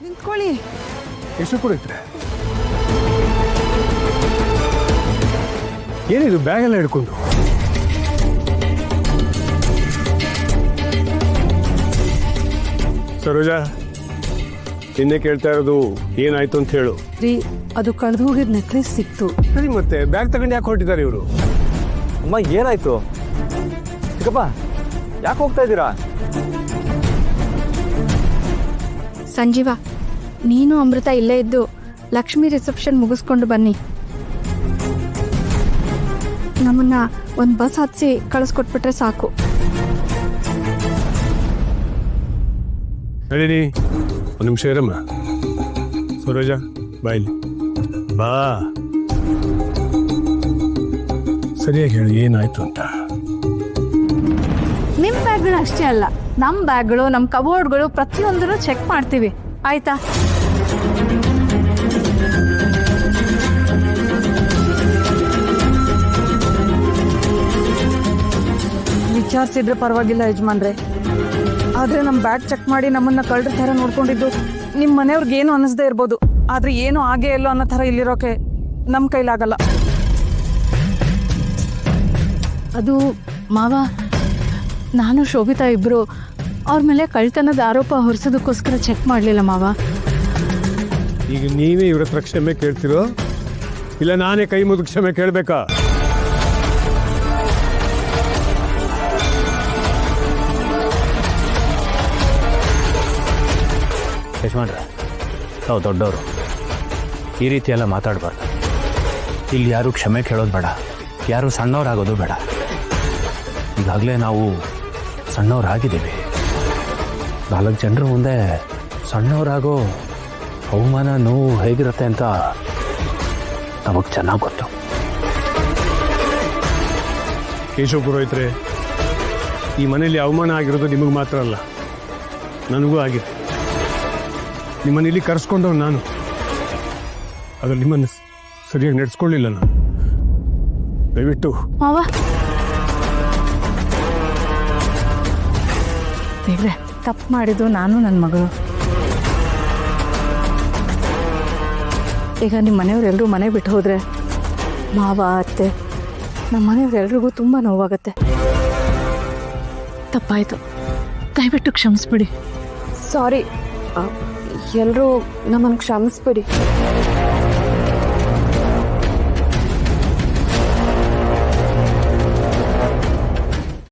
ನಿಂತ್ಕೊಳ್ಳಿ. ಎಷ್ಟು ಪುರೋಹಿತ್ರೆ? ಏನಿದು ಬ್ಯಾಗ್ ಎಲ್ಲ ಹಿಡ್ಕೊಂಡು? ಸರೋಜಾ, ನಿನ್ನೆ ಕೇಳ್ತಾ ಇರೋದು ಏನಾಯ್ತು ಅಂತ ಹೇಳು. ರೀ, ಅದು ಕಳೆದು ಹೋಗಿದ್ ನೆಕ್ಲೆಸ್ ಸಿಕ್ತು. ಸರಿ, ಮತ್ತೆ ಬ್ಯಾಗ್ ತಗೊಂಡು ಯಾಕೆ ಹೊರಟಿದ್ದಾರೆ ಇವರು? ಅಮ್ಮ ಏನಾಯ್ತು? ಚಿಕ್ಕಪ್ಪ ಯಾಕೆ ಹೋಗ್ತಾ ಇದ್ದೀರಾ? ಸಂಜೀವ, ನೀನು ಅಮೃತ ಇಲ್ಲೇ ಇದ್ದು ಲಕ್ಷ್ಮಿ ರಿಸೆಪ್ಷನ್ ಮುಗಿಸ್ಕೊಂಡು ಬನ್ನಿ. ನಮ್ಮನ್ನ ಒಂದು ಬಸ್ ಹತ್ತಿಸಿ ಕಳಿಸ್ಕೊಟ್ಬಿಟ್ರೆ ಸಾಕು. ನಡೀನಿ, ಒಂದು ನಿಮಿಷ ಇರಮ್ಮ. ಸರೋಜಾ, ಬಾಯ್ಲಿ ಬಾ. ಸರಿಯಾಗಿ ಹೇಳಿ ಏನಾಯ್ತು ಅಂತ. ನಿಮ್ಮ ಬ್ಯಾಗ್ಗಳು ಅಷ್ಟೇ ಅಲ್ಲ, ನಮ್ಮ ಬ್ಯಾಗ್ಗಳು, ನಮ್ಮ ಕಬೋರ್ಡ್ಗಳು ಪ್ರತಿಯೊಂದನ್ನು ಚೆಕ್ ಮಾಡ್ತೀವಿ, ಆಯ್ತಾ? ವಿಚಾರಿಸಿದ್ರೆ ಪರವಾಗಿಲ್ಲ ಯಜಮಾನ್ರೆ, ಆದ್ರೆ ನಮ್ಮ ಬ್ಯಾಗ್ ಚೆಕ್ ಮಾಡಿ ನಮ್ಮನ್ನ ಕಳ್ಳರ ಥರ ನೋಡ್ಕೊಂಡಿದ್ದು ನಿಮ್ಮ ಮನೆಯವ್ರಿಗೆ ಏನು ಅನ್ನಿಸ್ದೇ ಇರ್ಬೋದು, ಆದ್ರೆ ಏನು ಆಗೇ ಇಲ್ಲೋ ಅನ್ನೋ ಥರ ಇಲ್ಲಿರೋಕೆ ನಮ್ಮ ಕೈಲಾಗಲ್ಲ. ಅದು ಮಾವ, ನಾನು ಶೋಭಿತಾ ಇಬ್ರು ಅವ್ರ ಮೇಲೆ ಕಳ್ತನದ ಆರೋಪ ಹೊರಿಸೋದಕ್ಕೋಸ್ಕರ ಚೆಕ್ ಮಾಡಲಿಲ್ಲ ಮಾವ. ಈಗ ನೀವೇ ಇವ್ರ ಹತ್ರ ಕ್ಷಮೆ ಕೇಳ್ತಿರೋ ಇಲ್ಲ ನಾನೇ ಕೈ ಮುಗಿದು ಕ್ಷಮೆ ಕೇಳಬೇಕಾ? ಯಜಮಾನ್ರೆ, ನಾವು ದೊಡ್ಡವರು, ಈ ರೀತಿ ಎಲ್ಲ ಮಾತಾಡಬಾರ್ದು. ಇಲ್ಲಿ ಯಾರು ಕ್ಷಮೆ ಕೇಳೋದು ಬೇಡ, ಯಾರು ಸಣ್ಣವರಾಗೋದು ಬೇಡ. ಈಗಾಗಲೇ ನಾವು ಸಣ್ಣವರಾಗಿದ್ದೀವಿ. 4 ಜನರ ಮುಂದೆ ಸಣ್ಣವರಾಗೋ ಅವಮಾನ, ನೋವು ಹೇಗಿರುತ್ತೆ ಅಂತ ನಮಗೆ ಚೆನ್ನಾಗಿ ಗೊತ್ತು. ಕೇಶವ ಪುರೋಹಿತ್ರೆ, ಈ ಮನೇಲಿ ಅವಮಾನ ಆಗಿರೋದು ನಿಮಗೆ ಮಾತ್ರ ಅಲ್ಲ, ನನಗೂ ಆಗಿದೆ. ನಿಮ್ಮನ್ನು ಇಲ್ಲಿ ಕರೆಸ್ಕೊಂಡವ್ ನಾನು, ಆದರೆ ನಿಮ್ಮನ್ನು ಸರಿಯಾಗಿ ನಡೆಸ್ಕೊಳ್ಳಿಲ್ಲ ನಾನು. ದಯವಿಟ್ಟು ಮಾವ, ದೇವ್ರೆ, ತಪ್ಪು ಮಾಡಿದ್ದು ನಾನು, ನನ್ನ ಮಗಳು. ಈಗ ನಿಮ್ಮ ಮನೆಯವರೆಲ್ಲರೂ ಮನೆ ಬಿಟ್ಟು ಹೋದರೆ ಮಾವ, ಅತ್ತೆ, ನಮ್ಮ ಮನೆಯವರೆಲ್ರಿಗೂ ತುಂಬ ನೋವಾಗತ್ತೆ. ತಪ್ಪಾಯಿತು, ದಯವಿಟ್ಟು ಕ್ಷಮಿಸ್ಬಿಡಿ. ಸಾರಿ, ಎಲ್ಲರೂ ನಮ್ಮನ್ನು ಕ್ಷಮಿಸ್ಬಿಡಿ.